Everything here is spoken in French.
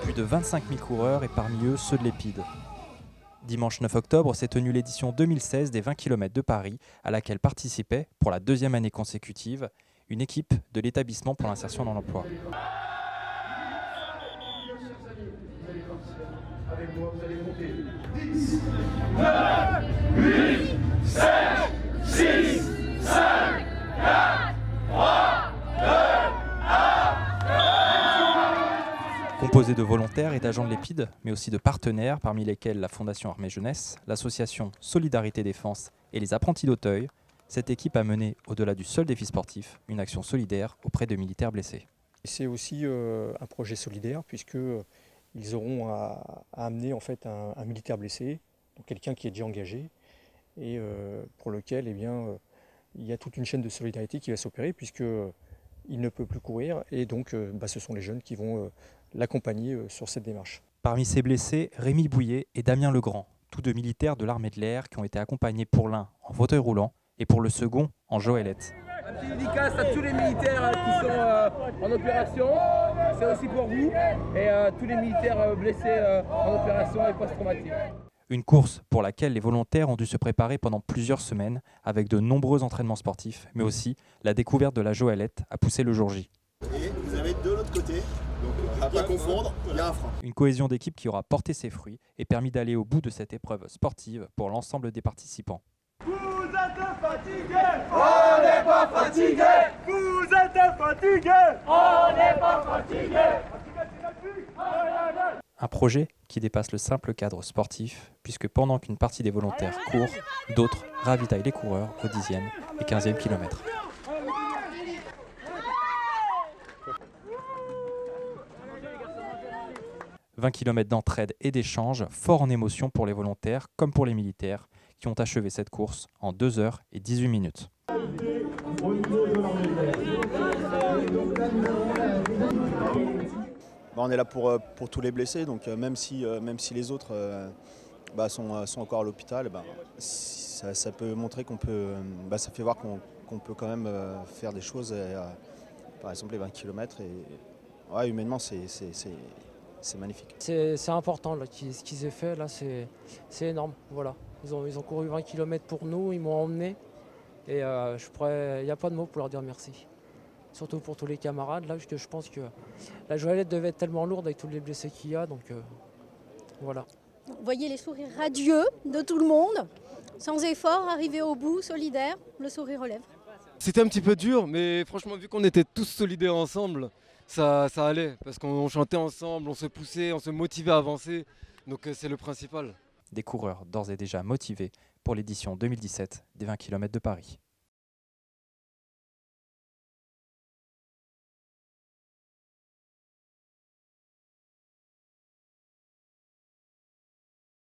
Plus de 25 000 coureurs et parmi eux ceux de l'Épide. Dimanche 9 octobre s'est tenue l'édition 2016 des 20 km de Paris, à laquelle participait, pour la deuxième année consécutive, une équipe de l'établissement pour l'insertion dans l'emploi. Avec moi, vous allez compter 10, 9, 8, 7, 6, 5, 4, 3, 2, 1. Composé de volontaires et d'agents de l'Épide, mais aussi de partenaires, parmi lesquels la Fondation Armée Jeunesse, l'association Solidarité Défense et les apprentis d'Auteuil, cette équipe a mené, au-delà du seul défi sportif, une action solidaire auprès de militaires blessés. C'est aussi un projet solidaire puisqu'ils auront à amener en fait un militaire blessé, donc quelqu'un qui est déjà engagé et pour lequel il y a toute une chaîne de solidarité qui va s'opérer puisqu'il ne peut plus courir et donc ce sont les jeunes qui vont l'accompagner sur cette démarche. Parmi ces blessés, Rémi Bouillet et Damien Legrand, tous deux militaires de l'armée de l'air qui ont été accompagnés pour l'un en fauteuil roulant et pour le second en joëlette. Un petit dédicace à tous les militaires qui sont en opération, c'est aussi pour vous, et tous les militaires blessés en opération et post-traumatique. Une course pour laquelle les volontaires ont dû se préparer pendant plusieurs semaines avec de nombreux entraînements sportifs, mais aussi la découverte de la joëlette a poussé le jour J. Et vous avez de l'autre côté, donc à ne pas confondre, il y a un frein. Une cohésion d'équipe qui aura porté ses fruits et permis d'aller au bout de cette épreuve sportive pour l'ensemble des participants. Vous êtes fatigués, on n'est pas fatigués. Vous êtes fatigués, on n'est pas fatigués. Un projet qui dépasse le simple cadre sportif, puisque pendant qu'une partie des volontaires court, d'autres ravitaillent les coureurs au 10e et 15e kilomètre. « 20 km d'entraide et d'échange, fort en émotion pour les volontaires comme pour les militaires, qui ont achevé cette course en 2 heures et 18 minutes. On est là pour tous les blessés, donc même si les autres sont encore à l'hôpital, ça peut montrer qu'on peut, ça fait voir qu'on peut quand même faire des choses, par exemple les 20 km, et ouais, humainement c'est magnifique. C'est important là, ce qu'ils aient fait, là, c'est énorme. Voilà. Ils ont couru 20 km pour nous, ils m'ont emmené et il n'y a pas de mots pour leur dire merci. Surtout pour tous les camarades, là, parce que je pense que la joëlette devait être tellement lourde avec tous les blessés qu'il y a, donc voilà. Vous voyez les sourires radieux de tout le monde, sans effort, arrivé au bout, solidaire, le sourire aux lèvres. C'était un petit peu dur, mais franchement, vu qu'on était tous solidaires ensemble, ça allait, parce qu'on chantait ensemble, on se poussait, on se motivait à avancer, donc c'est le principal. Des coureurs d'ores et déjà motivés pour l'édition 2017 des 20 km de Paris.